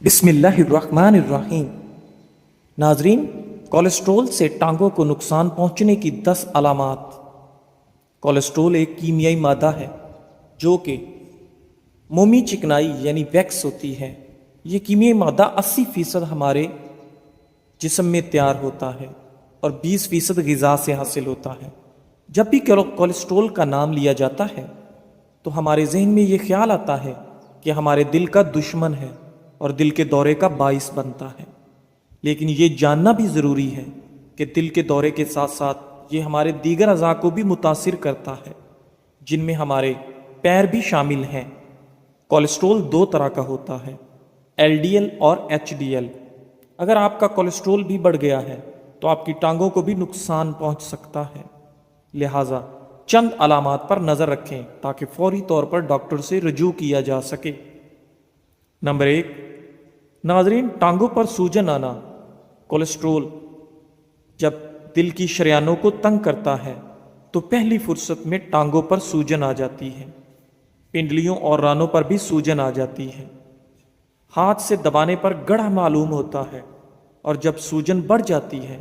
بسم اللہ الرحمن الرحیم۔ ناظرین، کولیسٹرول سے ٹانگوں کو نقصان پہنچنے کی 10 علامات۔ کولیسٹرول ایک کیمیائی مادہ ہے جو کہ مومی چکنائی یعنی ویکس ہوتی ہے۔ یہ کیمیائی مادہ 80% ہمارے جسم میں تیار ہوتا ہے اور 20% غذا سے حاصل ہوتا ہے۔ جب بھی کولیسٹرول کا نام لیا جاتا ہے تو ہمارے ذہن میں یہ خیال آتا ہے کہ ہمارے دل کا دشمن ہے اور دل کے دورے کا باعث بنتا ہے، لیکن یہ جاننا بھی ضروری ہے کہ دل کے دورے کے ساتھ ساتھ یہ ہمارے دیگر اعضاء کو بھی متاثر کرتا ہے، جن میں ہمارے پیر بھی شامل ہیں۔ کولیسٹرول 2 طرح کا ہوتا ہے، LDL اور HDL۔ اگر آپ کا کولیسٹرول بھی بڑھ گیا ہے تو آپ کی ٹانگوں کو بھی نقصان پہنچ سکتا ہے، لہٰذا چند علامات پر نظر رکھیں تاکہ فوری طور پر ڈاکٹر سے رجوع کیا جا سکے۔ نمبر 1، ناظرین، ٹانگوں پر سوجن آنا۔ کولیسٹرول جب دل کی شریانوں کو تنگ کرتا ہے تو پہلی فرصت میں ٹانگوں پر سوجن آ جاتی ہے، پنڈلیوں اور رانوں پر بھی سوجن آ جاتی ہے، ہاتھ سے دبانے پر گڑھا معلوم ہوتا ہے، اور جب سوجن بڑھ جاتی ہے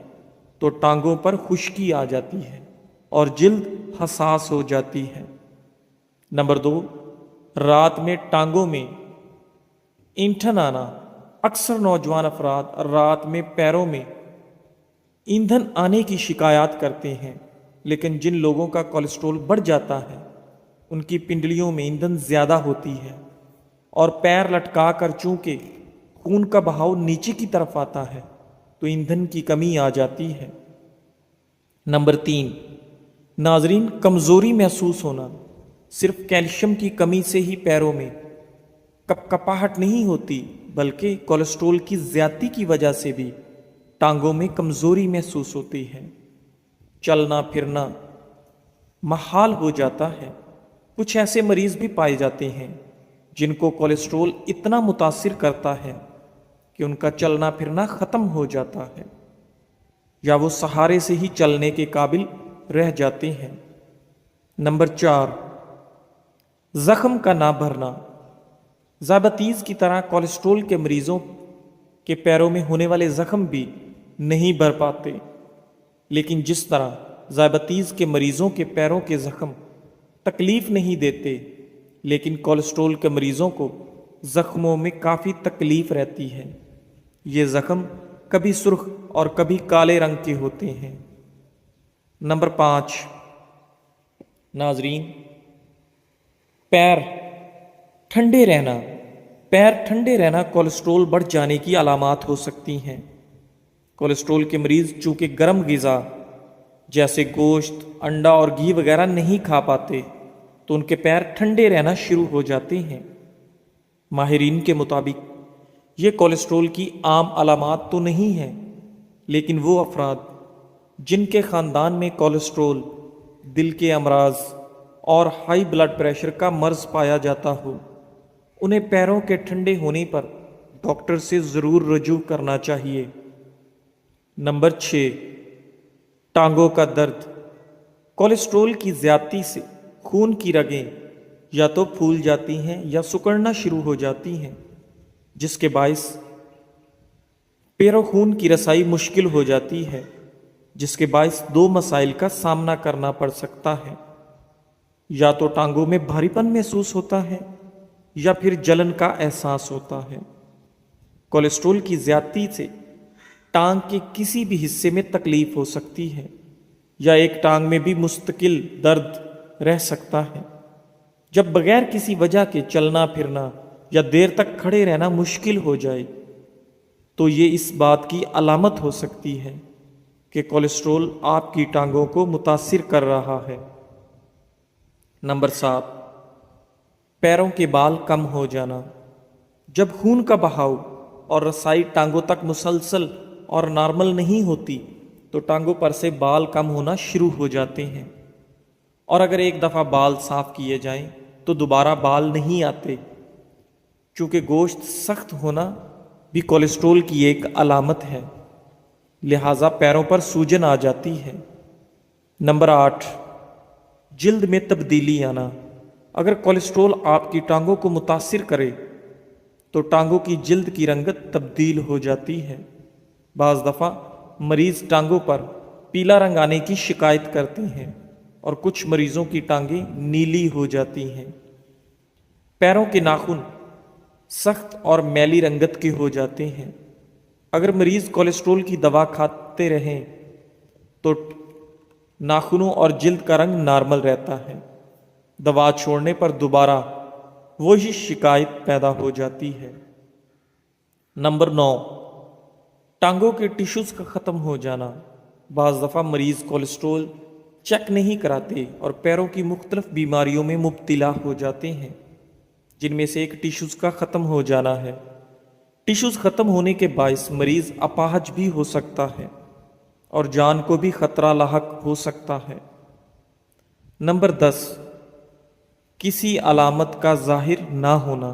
تو ٹانگوں پر خشکی آ جاتی ہے اور جلد حساس ہو جاتی ہے۔ نمبر 2، رات میں ٹانگوں میں اینٹھن آنا۔ اکثر نوجوان افراد رات میں پیروں میں ایندھن آنے کی شکایات کرتے ہیں، لیکن جن لوگوں کا کولیسٹرول بڑھ جاتا ہے ان کی پنڈلیوں میں ایندھن زیادہ ہوتی ہے اور پیر لٹکا کر چونکہ خون کا بہاؤ نیچے کی طرف آتا ہے تو ایندھن کی کمی آ جاتی ہے۔ نمبر 3، ناظرین، کمزوری محسوس ہونا۔ صرف کیلشیم کی کمی سے ہی پیروں میں کپکپاہٹ نہیں ہوتی، بلکہ کولیسٹرول کی زیادتی کی وجہ سے بھی ٹانگوں میں کمزوری محسوس ہوتی ہے، چلنا پھرنا محال ہو جاتا ہے۔ کچھ ایسے مریض بھی پائے جاتے ہیں جن کو کولیسٹرول اتنا متاثر کرتا ہے کہ ان کا چلنا پھرنا ختم ہو جاتا ہے یا وہ سہارے سے ہی چلنے کے قابل رہ جاتے ہیں۔ نمبر 4، زخم کا نہ بھرنا۔ ذیابیطیز کی طرح کولیسٹرول کے مریضوں کے پیروں میں ہونے والے زخم بھی نہیں بھر پاتے، لیکن جس طرح ذیابیطیز کے مریضوں کے پیروں کے زخم تکلیف نہیں دیتے، لیکن کولیسٹرول کے مریضوں کو زخموں میں کافی تکلیف رہتی ہے۔ یہ زخم کبھی سرخ اور کبھی کالے رنگ کے ہوتے ہیں۔ نمبر 5، ناظرین، پیر ٹھنڈے رہنا۔ پیر ٹھنڈے رہنا کولیسٹرول بڑھ جانے کی علامات ہو سکتی ہیں۔ کولیسٹرول کے مریض چونکہ گرم غذا جیسے گوشت، انڈا اور گھی وغیرہ نہیں کھا پاتے تو ان کے پیر ٹھنڈے رہنا شروع ہو جاتے ہیں۔ ماہرین کے مطابق یہ کولیسٹرول کی عام علامات تو نہیں ہیں، لیکن وہ افراد جن کے خاندان میں کولیسٹرول، دل کے امراض اور ہائی بلڈ پریشر کا مرض پایا جاتا ہو، انہیں پیروں کے ٹھنڈے ہونے پر ڈاکٹر سے ضرور رجوع کرنا چاہیے۔ نمبر 6، ٹانگوں کا درد۔ کولیسٹرول کی زیادتی سے خون کی رگیں یا تو پھول جاتی ہیں یا سکڑنا شروع ہو جاتی ہیں، جس کے باعث پیروں خون کی رسائی مشکل ہو جاتی ہے، جس کے باعث 2 مسائل کا سامنا کرنا پڑ سکتا ہے۔ یا تو ٹانگوں میں بھاری پن محسوس ہوتا ہے یا پھر جلن کا احساس ہوتا ہے۔ کولیسٹرول کی زیادتی سے ٹانگ کے کسی بھی حصے میں تکلیف ہو سکتی ہے یا ایک ٹانگ میں بھی مستقل درد رہ سکتا ہے۔ جب بغیر کسی وجہ کے چلنا پھرنا یا دیر تک کھڑے رہنا مشکل ہو جائے تو یہ اس بات کی علامت ہو سکتی ہے کہ کولیسٹرول آپ کی ٹانگوں کو متاثر کر رہا ہے۔ نمبر 7، پیروں کے بال کم ہو جانا۔ جب خون کا بہاؤ اور رسائی ٹانگوں تک مسلسل اور نارمل نہیں ہوتی تو ٹانگوں پر سے بال کم ہونا شروع ہو جاتے ہیں، اور اگر ایک دفعہ بال صاف کیے جائیں تو دوبارہ بال نہیں آتے۔ چونکہ گوشت سخت ہونا بھی کولیسٹرول کی ایک علامت ہے، لہٰذا پیروں پر سوجن آ جاتی ہے۔ نمبر 8، جلد میں تبدیلی آنا۔ اگر کولیسٹرول آپ کی ٹانگوں کو متاثر کرے تو ٹانگوں کی جلد کی رنگت تبدیل ہو جاتی ہے۔ بعض دفعہ مریض ٹانگوں پر پیلا رنگ آنے کی شکایت کرتے ہیں اور کچھ مریضوں کی ٹانگیں نیلی ہو جاتی ہیں۔ پیروں کے ناخن سخت اور میلی رنگت کے ہو جاتے ہیں۔ اگر مریض کولیسٹرول کی دوا کھاتے رہیں تو ناخنوں اور جلد کا رنگ نارمل رہتا ہے۔ دوا چھوڑنے پر دوبارہ وہی شکایت پیدا ہو جاتی ہے۔ نمبر 9، ٹانگوں کے ٹیشوز کا ختم ہو جانا۔ بعض دفعہ مریض کولیسٹرول چیک نہیں کراتے اور پیروں کی مختلف بیماریوں میں مبتلا ہو جاتے ہیں، جن میں سے ایک ٹیشوز کا ختم ہو جانا ہے۔ ٹیشوز ختم ہونے کے باعث مریض اپاہج بھی ہو سکتا ہے اور جان کو بھی خطرہ لاحق ہو سکتا ہے۔ نمبر 10، کسی علامت کا ظاہر نہ ہونا۔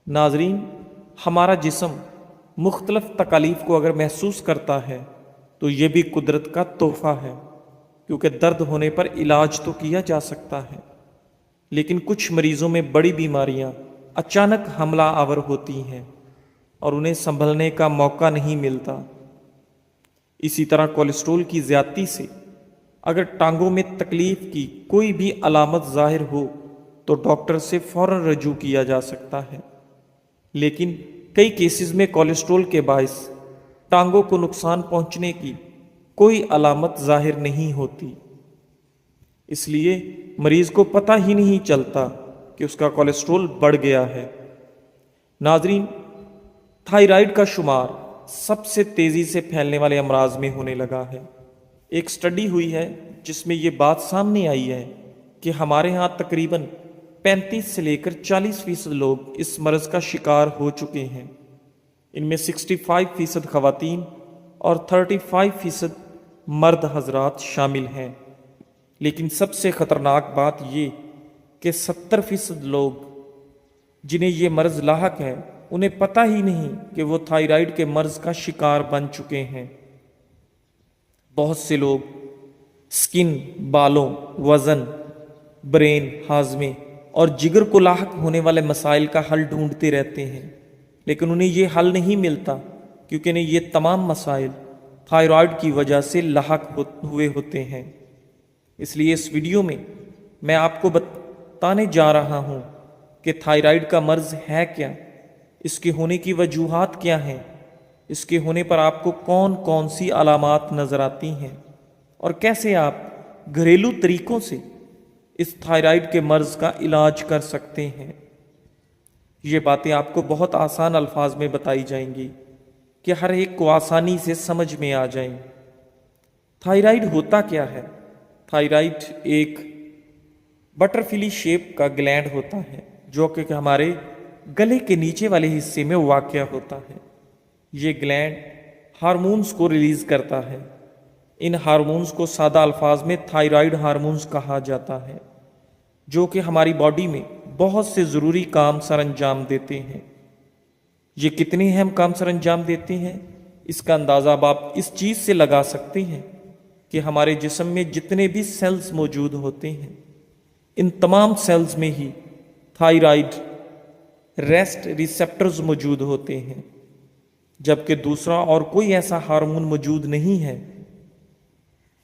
ناظرین، ہمارا جسم مختلف تکالیف کو اگر محسوس کرتا ہے تو یہ بھی قدرت کا تحفہ ہے، کیونکہ درد ہونے پر علاج تو کیا جا سکتا ہے، لیکن کچھ مریضوں میں بڑی بیماریاں اچانک حملہ آور ہوتی ہیں اور انہیں سنبھلنے کا موقع نہیں ملتا۔ اسی طرح کولیسٹرول کی زیادتی سے اگر ٹانگوں میں تکلیف کی کوئی بھی علامت ظاہر ہو تو ڈاکٹر سے فوراً رجوع کیا جا سکتا ہے، لیکن کئی کیسز میں کولیسٹرول کے باعث ٹانگوں کو نقصان پہنچنے کی کوئی علامت ظاہر نہیں ہوتی، اس لیے مریض کو پتہ ہی نہیں چلتا کہ اس کا کولیسٹرول بڑھ گیا ہے۔ ناظرین، تھائرائیڈ کا شمار سب سے تیزی سے پھیلنے والے امراض میں ہونے لگا ہے۔ ایک سٹڈی ہوئی ہے جس میں یہ بات سامنے آئی ہے کہ ہمارے ہاں تقریباً 35 سے لے کر 40% لوگ اس مرض کا شکار ہو چکے ہیں۔ ان میں 65% خواتین اور 35% مرد حضرات شامل ہیں، لیکن سب سے خطرناک بات یہ کہ 70% لوگ جنہیں یہ مرض لاحق ہے انہیں پتہ ہی نہیں کہ وہ تھائرائیڈ کے مرض کا شکار بن چکے ہیں۔ بہت سے لوگ سکن، بالوں، وزن، برین، ہاضمے اور جگر کو لاحق ہونے والے مسائل کا حل ڈھونڈتے رہتے ہیں، لیکن انہیں یہ حل نہیں ملتا کیونکہ انہیں یہ تمام مسائل تھائرائیڈ کی وجہ سے لاحق ہوئے ہوتے ہیں۔ اس لیے اس ویڈیو میں میں آپ کو بتانے جا رہا ہوں کہ تھائرائیڈ کا مرض ہے کیا، اس کے ہونے کی وجوہات کیا ہیں، اس کے ہونے پر آپ کو کون کون سی علامات نظر آتی ہیں، اور کیسے آپ گھریلو طریقوں سے اس تھائرائیڈ کے مرض کا علاج کر سکتے ہیں۔ یہ باتیں آپ کو بہت آسان الفاظ میں بتائی جائیں گی کہ ہر ایک کو آسانی سے سمجھ میں آ جائیں۔ تھائرائیڈ ہوتا کیا ہے؟ تھائرائیڈ ایک بٹر فلی شیپ کا گلینڈ ہوتا ہے جو کہ ہمارے گلے کے نیچے والے حصے میں واقع ہوتا ہے۔ یہ گلینڈ ہارمونز کو ریلیز کرتا ہے۔ ان ہارمونز کو سادہ الفاظ میں تھائرائیڈ ہارمونز کہا جاتا ہے، جو کہ ہماری باڈی میں بہت سے ضروری کام سر انجام دیتے ہیں۔ یہ کتنے اہم کام سر انجام دیتے ہیں اس کا اندازہ آپ اس چیز سے لگا سکتے ہیں کہ ہمارے جسم میں جتنے بھی سیلز موجود ہوتے ہیں ان تمام سیلز میں ہی تھائرائیڈ ریسٹ ریسیپٹرز موجود ہوتے ہیں، جبکہ دوسرا اور کوئی ایسا ہارمون موجود نہیں ہے۔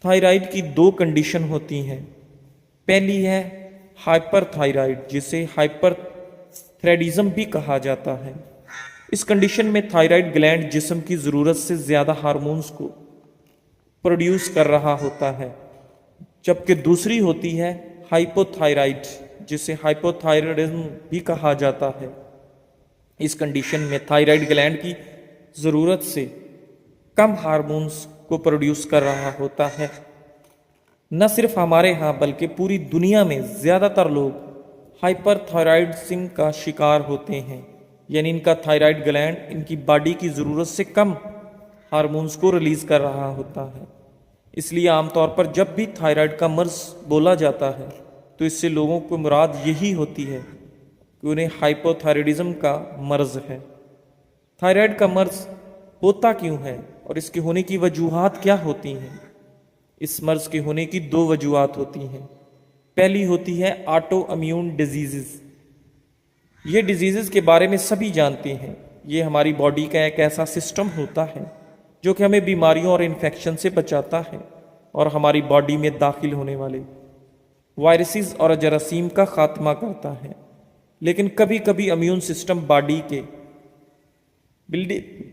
تھائرائیڈ کی دو کنڈیشن ہوتی ہیں۔ پہلی ہے ہائپر تھائرائیڈ، جسے ہائپر تھائرائیڈزم بھی کہا جاتا ہے۔ اس کنڈیشن میں تھائرائیڈ گلینڈ جسم کی ضرورت سے زیادہ ہارمونز کو پروڈیوس کر رہا ہوتا ہے، جبکہ دوسری ہوتی ہے ہائپو تھائرائیڈ، جسے ہائپو تھائرائیڈزم بھی کہا جاتا ہے۔ اس کنڈیشن میں تھائرائیڈ گلینڈ کی ضرورت سے کم ہارمونز کو پروڈیوس کر رہا ہوتا ہے۔ نہ صرف ہمارے ہاں بلکہ پوری دنیا میں زیادہ تر لوگ ہائپر تھائرائیڈزم کا شکار ہوتے ہیں، یعنی ان کا تھائرائیڈ گلینڈ ان کی باڈی کی ضرورت سے کم ہارمونز کو ریلیز کر رہا ہوتا ہے۔ اس لیے عام طور پر جب بھی تھائرائیڈ کا مرض بولا جاتا ہے تو اس سے لوگوں کو مراد یہی ہوتی ہے کہ انہیں ہائپو تھائرائیڈزم کا مرض ہے۔ تھائرائیڈ کا مرض ہوتا کیوں ہے اور اس کے ہونے کی وجوہات کیا ہوتی ہیں؟ اس مرض کے ہونے کی دو وجوہات ہوتی ہیں۔ پہلی ہوتی ہے آٹو امیون ڈیزیزز، یہ ڈیزیزز کے بارے میں سبھی جانتے ہیں۔ یہ ہماری باڈی کا ایک ایسا سسٹم ہوتا ہے جو کہ ہمیں بیماریوں اور انفیکشن سے بچاتا ہے اور ہماری باڈی میں داخل ہونے والے وائرسز اور جراثیم کا خاتمہ کرتا ہے۔ لیکن کبھی کبھی امیون سسٹم باڈی کے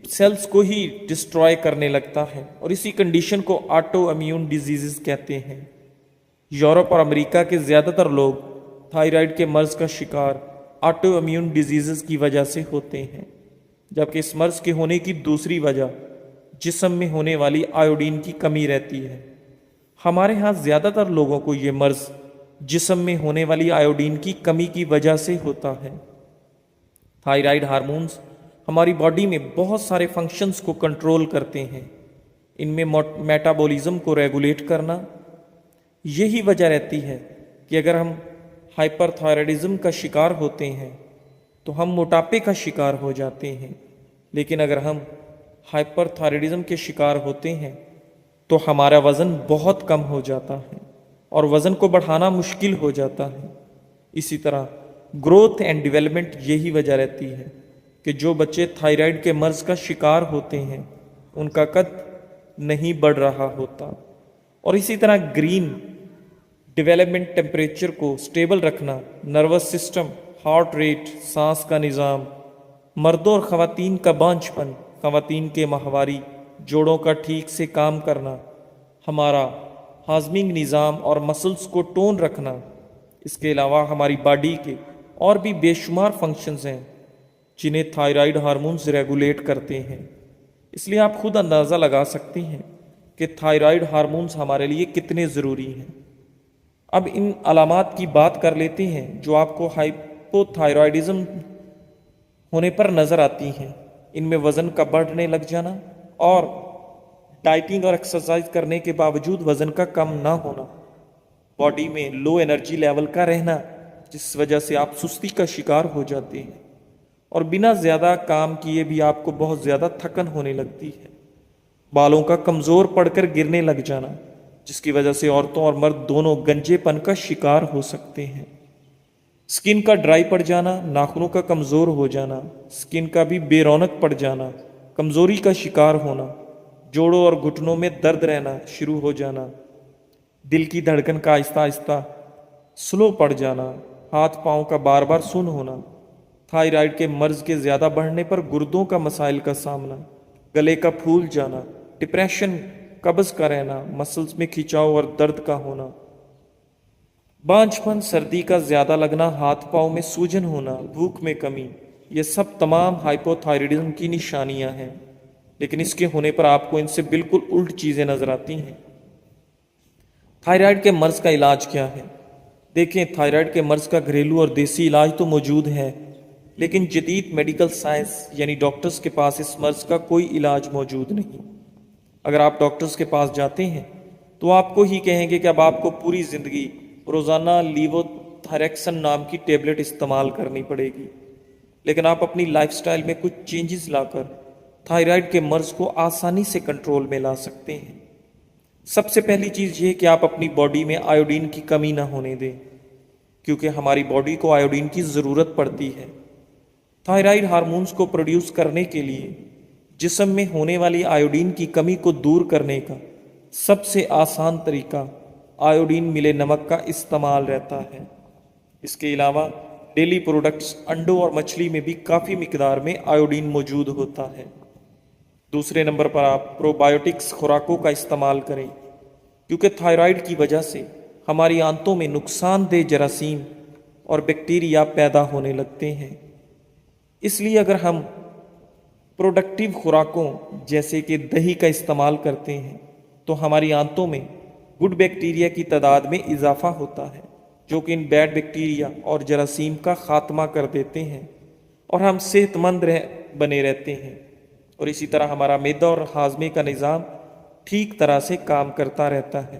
سیلز کو ہی ڈسٹروائے کرنے لگتا ہے اور اسی کنڈیشن کو آٹو امیون ڈیزیزز کہتے ہیں۔ یورپ اور امریکہ کے زیادہ تر لوگ تھائرائیڈ کے مرض کا شکار آٹو امیون ڈیزیزز کی وجہ سے ہوتے ہیں، جبکہ اس مرض کے ہونے کی دوسری وجہ جسم میں ہونے والی آیوڈین کی کمی رہتی ہے۔ ہمارے ہاں زیادہ تر لوگوں کو یہ مرض جسم میں ہونے والی آیوڈین کی کمی کی وجہ سے ہوتا ہے۔ تھائرائیڈ ہارمونز ہماری باڈی میں بہت سارے فنکشنز کو کنٹرول کرتے ہیں۔ ان میں میٹابولزم کو ریگولیٹ کرنا، یہی وجہ رہتی ہے کہ اگر ہم ہائپر تھائرائڈزم کا شکار ہوتے ہیں تو ہم موٹاپے کا شکار ہو جاتے ہیں، لیکن اگر ہم ہائپر تھائرائڈزم کے شکار ہوتے ہیں تو ہمارا وزن بہت کم ہو جاتا ہے اور وزن کو بڑھانا مشکل ہو جاتا ہے۔ اسی طرح گروتھ اینڈ ڈیولپمنٹ یہی وجہ رہتی ہے کہ جو بچے تھائرائیڈ کے مرض کا شکار ہوتے ہیں ان کا قد نہیں بڑھ رہا ہوتا۔ اور اسی طرح گرین ڈیولپمنٹ ٹیمپریچر کو سٹیبل رکھنا، نروس سسٹم، ہارٹ ریٹ، سانس کا نظام، مردوں اور خواتین کا بانجھ پن، خواتین کے ماہواری، جوڑوں کا ٹھیک سے کام کرنا، ہمارا ہاضمنگ نظام اور مسلز کو ٹون رکھنا۔ اس کے علاوہ ہماری باڈی کے اور بھی بے شمار فنکشنز ہیں جنہیں تھائرائیڈ ہارمونز ریگولیٹ کرتے ہیں۔ اس لیے آپ خود اندازہ لگا سکتے ہیں کہ تھائرائیڈ ہارمونز ہمارے لیے کتنے ضروری ہیں۔ اب ان علامات کی بات کر لیتے ہیں جو آپ کو ہائپو تھائرائیڈزم ہونے پر نظر آتی ہیں۔ ان میں وزن کا بڑھنے لگ جانا اور ڈائٹنگ اور ایکسرسائز کرنے کے باوجود وزن کا کم نہ ہونا، باڈی میں لو انرجی لیول کا رہنا جس وجہ سے آپ سستی کا شکار ہو جاتے ہیں، اور بنا زیادہ کام کیے بھی آپ کو بہت زیادہ تھکن ہونے لگتی ہے، بالوں کا کمزور پڑ کر گرنے لگ جانا جس کی وجہ سے عورتوں اور مرد دونوں گنجے پن کا شکار ہو سکتے ہیں، سکن کا ڈرائی پڑ جانا، ناخنوں کا کمزور ہو جانا، سکن کا بھی بے رونق پڑ جانا، کمزوری کا شکار ہونا، جوڑوں اور گھٹنوں میں درد رہنا شروع ہو جانا، دل کی دھڑکن کا آہستہ آہستہ سلو پڑ جانا، ہاتھ پاؤں کا بار بار سن ہونا، تھائرائیڈ کے مرض کے زیادہ بڑھنے پر گردوں کا مسائل کا سامنا، گلے کا پھول جانا، ڈپریشن، قبض کا رہنا، مسلز میں کھچاؤ اور درد کا ہونا، بانجھ پن، سردی کا زیادہ لگنا، ہاتھ پاؤں میں سوجن ہونا، بھوک میں کمی، یہ سب تمام ہائپو تھائرائیڈزم کی نشانیاں ہیں۔ لیکن اس کے ہونے پر آپ کو ان سے بالکل الٹ چیزیں نظر آتی ہیں۔ تھائرائیڈ کے مرض کا علاج کیا ہے؟ دیکھیں، تھائرائیڈ کے مرض کا گھریلو اور دیسی علاج تو موجود ہے، لیکن جدید میڈیکل سائنس یعنی ڈاکٹرز کے پاس اس مرض کا کوئی علاج موجود نہیں۔ اگر آپ ڈاکٹرز کے پاس جاتے ہیں تو آپ کو ہی کہیں گے کہ اب آپ کو پوری زندگی روزانہ لیووتھریکسن نام کی ٹیبلٹ استعمال کرنی پڑے گی، لیکن آپ اپنی لائف سٹائل میں کچھ چینجز لا کر تھائرائیڈ کے مرض کو آسانی سے کنٹرول میں لا سکتے ہیں۔ سب سے پہلی چیز یہ کہ آپ اپنی باڈی میں آیوڈین کی کمی نہ ہونے دیں، کیونکہ ہماری باڈی کو آیوڈین کی ضرورت پڑتی ہے۔ تھائرائیڈ ہارمونز کو پروڈیوس کرنے کے لیے جسم میں ہونے والی آیوڈین کی کمی کو دور کرنے کا سب سے آسان طریقہ آیوڈین ملے نمک کا استعمال رہتا ہے۔ اس کے علاوہ ڈیلی پروڈکٹس، انڈوں اور مچھلی میں بھی کافی مقدار میں آیوڈین موجود ہوتا ہے۔ دوسرے نمبر پر آپ پرو بایوٹکس خوراکوں کا استعمال کریں، کیونکہ تھائرائیڈ کی وجہ سے ہماری آنتوں میں نقصان دہ جراثیم اور بیکٹیریا پیدا ہونے لگتے ہیں۔ اس لیے اگر ہم پروڈکٹیو خوراکوں جیسے کہ دہی کا استعمال کرتے ہیں تو ہماری آنتوں میں گڈ بیکٹیریا کی تعداد میں اضافہ ہوتا ہے، جو کہ ان بیڈ بیکٹیریا اور جراثیم کا خاتمہ کر دیتے ہیں اور ہم صحت مند بنے رہتے ہیں، اور اسی طرح ہمارا معدہ اور ہاضمے کا نظام ٹھیک طرح سے کام کرتا رہتا ہے۔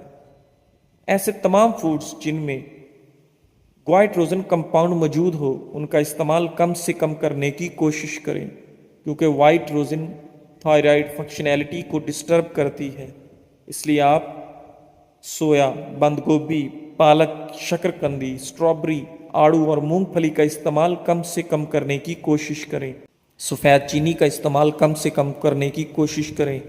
ایسے تمام فوڈز جن میں گوائٹروزن کمپاؤنڈ موجود ہو ان کا استعمال کم سے کم کرنے کی کوشش کریں، کیونکہ وائٹ روزن تھائرائیڈ فنکشنالٹی کو ڈسٹرب کرتی ہے۔ اس لیے آپ سویا، بند گوبھی، پالک، شکرکندی، اسٹرابری، آڑو اور مونگ پھلی کا استعمال کم سے کم کرنے کی کوشش کریں۔ سفید چینی کا استعمال کم سے کم کرنے کی کوشش کریں،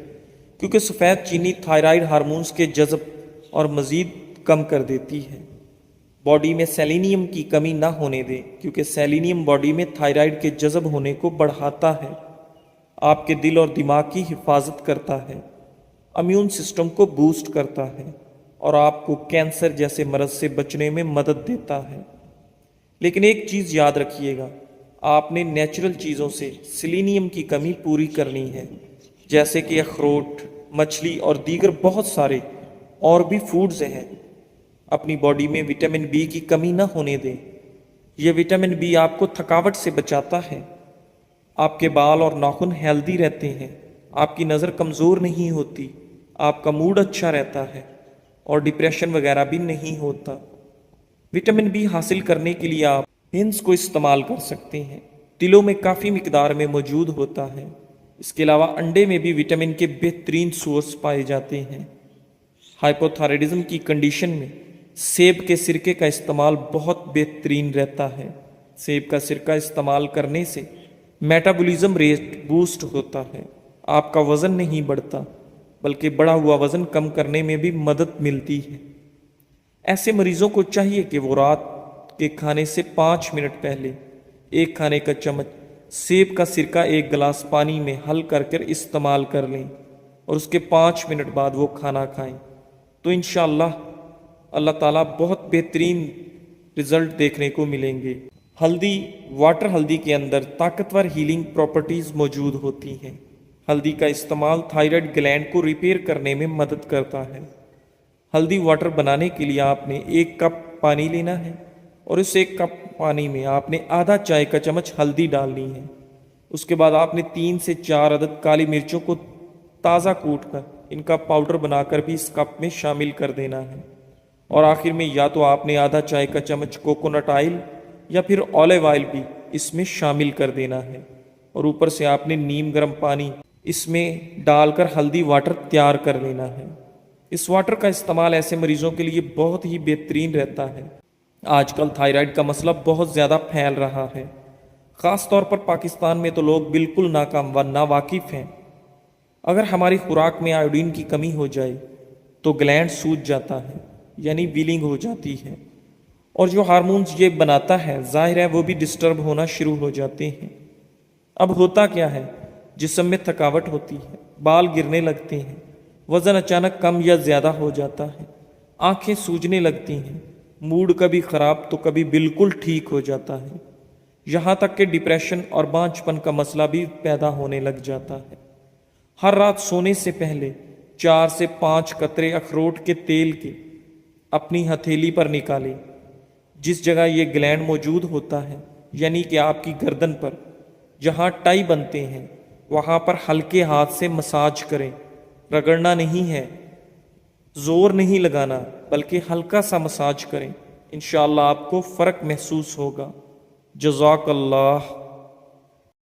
کیونکہ سفید چینی تھائرائیڈ ہارمونز کے جذب اور مزید کم کر دیتی ہے۔ باڈی میں سیلینیم کی کمی نہ ہونے دیں، کیونکہ سیلینیم باڈی میں تھائرائیڈ کے جذب ہونے کو بڑھاتا ہے، آپ کے دل اور دماغ کی حفاظت کرتا ہے، امیون سسٹم کو بوسٹ کرتا ہے اور آپ کو کینسر جیسے مرض سے بچنے میں مدد دیتا ہے۔ لیکن ایک چیز یاد رکھیے گا، آپ نے نیچرل چیزوں سے سیلینیم کی کمی پوری کرنی ہے، جیسے کہ اخروٹ، مچھلی اور دیگر بہت سارے اور بھی فوڈز ہیں۔ اپنی باڈی میں وٹامن بی کی کمی نہ ہونے دیں، یہ وٹامن بی آپ کو تھکاوٹ سے بچاتا ہے، آپ کے بال اور ناخن ہیلدی رہتے ہیں، آپ کی نظر کمزور نہیں ہوتی، آپ کا موڈ اچھا رہتا ہے اور ڈپریشن وغیرہ بھی نہیں ہوتا۔ وٹامن بی حاصل کرنے کے لیے آپ ہنس کو استعمال کر سکتے ہیں، تلوں میں کافی مقدار میں موجود ہوتا ہے۔ اس کے علاوہ انڈے میں بھی وٹامن کے بہترین سورس پائے جاتے ہیں۔ ہائپوتھائرائڈزم کی کنڈیشن میں سیب کے سرکے کا استعمال بہت بہترین رہتا ہے۔ سیب کا سرکہ استعمال کرنے سے میٹابولزم ریٹ بوسٹ ہوتا ہے، آپ کا وزن نہیں بڑھتا بلکہ بڑھا ہوا وزن کم کرنے میں بھی مدد ملتی ہے۔ ایسے مریضوں کو چاہیے کہ وہ رات کے کھانے سے 5 منٹ پہلے ایک کھانے کا چمچ سیب کا سرکہ ایک گلاس پانی میں حل کر استعمال کر لیں اور اس کے 5 منٹ بعد وہ کھانا کھائیں، تو انشاءاللہ اللہ تعالیٰ بہت بہترین رزلٹ دیکھنے کو ملیں گے۔ ہلدی، واٹر ہلدی کے اندر طاقتور ہیلنگ پراپرٹیز موجود ہوتی ہیں۔ ہلدی کا استعمال تھائرائیڈ گلینڈ کو ریپیئر کرنے میں مدد کرتا ہے۔ ہلدی واٹر بنانے کے لیے آپ نے 1 کپ پانی لینا ہے اور اس 1 کپ پانی میں آپ نے آدھا چائے کا چمچ ہلدی ڈالنی ہے۔ اس کے بعد آپ نے 3 سے 4 عدد کالی مرچوں کو تازہ کوٹ کر ان کا پاؤڈر بنا کر بھی اس کپ میں شامل کر دینا ہے، اور آخر میں یا تو آپ نے آدھا چائے کا چمچ کوکونٹ آئل یا پھر اولیو آئل بھی اس میں شامل کر دینا ہے، اور اوپر سے آپ نے نیم گرم پانی اس میں ڈال کر ہلدی واٹر تیار کر لینا ہے۔ اس واٹر کا استعمال ایسے مریضوں کے لیے بہت ہی بہترین رہتا ہے۔ آج کل تھائرائیڈ کا مسئلہ بہت زیادہ پھیل رہا ہے، خاص طور پر پاکستان میں تو لوگ بالکل ناکام و ناواقف ہیں۔ اگر ہماری خوراک میں آیوڈین کی کمی ہو جائے تو گلینڈ سوج جاتا ہے، یعنی ویلنگ ہو جاتی ہے، اور جو ہارمونز یہ بناتا ہے ظاہر ہے وہ بھی ڈسٹرب ہونا شروع ہو جاتے ہیں۔ اب ہوتا کیا ہے، جسم میں تھکاوٹ ہوتی ہے، بال گرنے لگتے ہیں، وزن اچانک کم یا زیادہ ہو جاتا ہے، آنکھیں سوجنے لگتی ہیں، موڈ کبھی خراب تو کبھی بالکل ٹھیک ہو جاتا ہے، یہاں تک کہ ڈپریشن اور بانجھپن کا مسئلہ بھی پیدا ہونے لگ جاتا ہے۔ ہر رات سونے سے پہلے 4 سے 5 قطرے اخروٹ کے تیل کے اپنی ہتھیلی پر نکالیں، جس جگہ یہ گلینڈ موجود ہوتا ہے، یعنی کہ آپ کی گردن پر جہاں ٹائی بنتے ہیں وہاں پر ہلکے ہاتھ سے مساج کریں، رگڑنا نہیں ہے، زور نہیں لگانا بلکہ ہلکا سا مساج کریں، انشاءاللہ آپ کو فرق محسوس ہوگا۔ جزاک اللہ۔